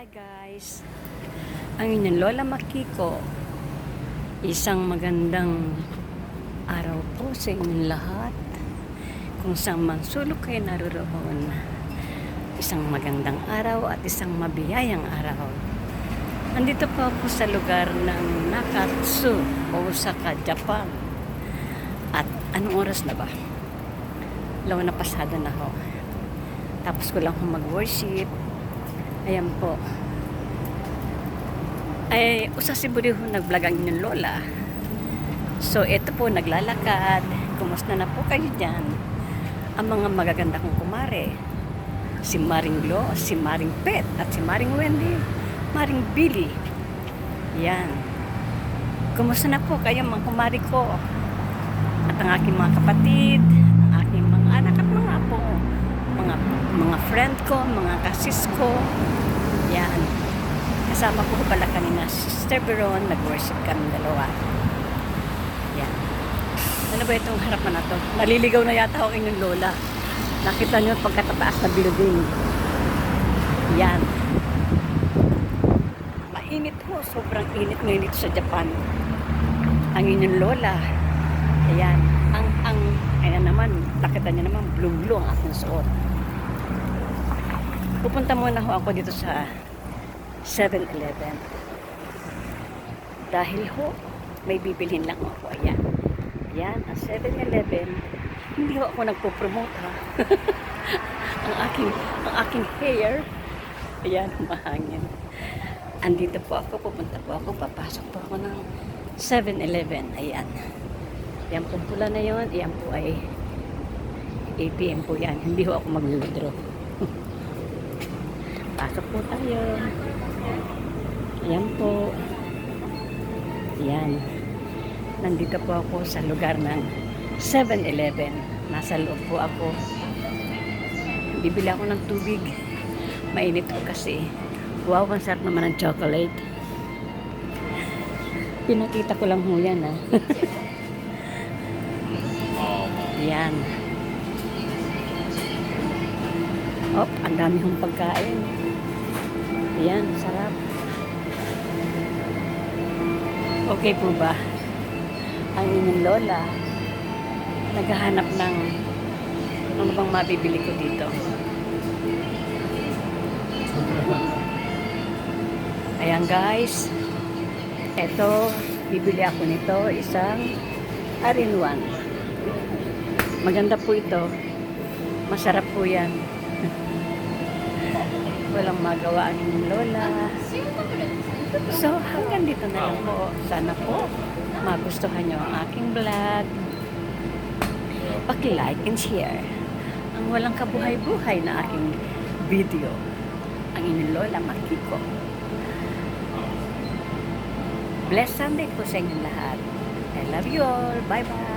Hi guys, ang inyong Lola Makiko. Isang magandang araw po sa inyong lahat. Kung saan man sulok kayo naroon, isang magandang araw at isang mabiyayang araw. Nandito po ako sa lugar ng Nakatsu, Osaka, Japan. At anong oras na ba? Lawa na pasada na ho. Tapos ko lang mag-worship. Ayan po. Ay, usa si Buriho nag-vlog ang inyong lola. So, ito po, naglalakad. Kumusta na po kayo dyan? Ang mga magaganda kong kumare. Si Maring Glo, si Maring Pet, at si Maring Wendy, Maring Billy. Yan. Kumusta na po kayo mga kumare ko? At ang aking mga kapatid, ang aking mga anak at mga apo, mga friend ko, mga kasis ko. Yan. Kasama ko pala kanina si Sister Veron, nag-worship kami dalawa. Yan. Ano ba itong harapan na to? Naliligaw na yata ako inyong lola. Nakita nyo pagkatataas na building. Yan. Mainit ho. Sobrang init ngayon dito sa Japan. Ang inyong lola. Ayan. Ayan naman. Nakita nyo naman, blue-blue ang aking suot. Pupunta muna ho ako dito sa 7-Eleven. Dahil ho, may bibilhin lang ako. Ayan. Ayan, ang 7-Eleven. Hindi ho ako nagpo-promote ha. ang aking hair. Ayan, mahangin. Andito po ako, pupunta po ako, papasok po ako ng 7-Eleven. Ayan. Yan po pula na yun. Ayan po ay ATM po yan. Hindi ho ako mag-withdraw. Pasok po tayo. Ayan po. Ayan. Nandito po ako sa lugar ng 7-Eleven. Nasa loob po ako. Bibili ako ng tubig. Mainit po kasi. Wow, ang sarap naman ng chocolate. Pinakita ko lang ho yan ha. Ayan. Oh, ang dami hong pagkain. Ayan, sarap. Okay po ba? Ang inyong lola, naghahanap ng ano bang mabibili ko dito. Ayan guys. Ito, bibili ako nito. Isang all-in-one. Maganda po ito. Masarap po yan. Walang magawa ang inyong lola. So, hanggang dito na lang po. Sana po magustuhan nyo ang aking vlog. Paki-like and share ang walang kabuhay-buhay na aking video. Ang inyong lola Makiko. Blessed Sunday po sa inyong lahat. I love you all. Bye-bye.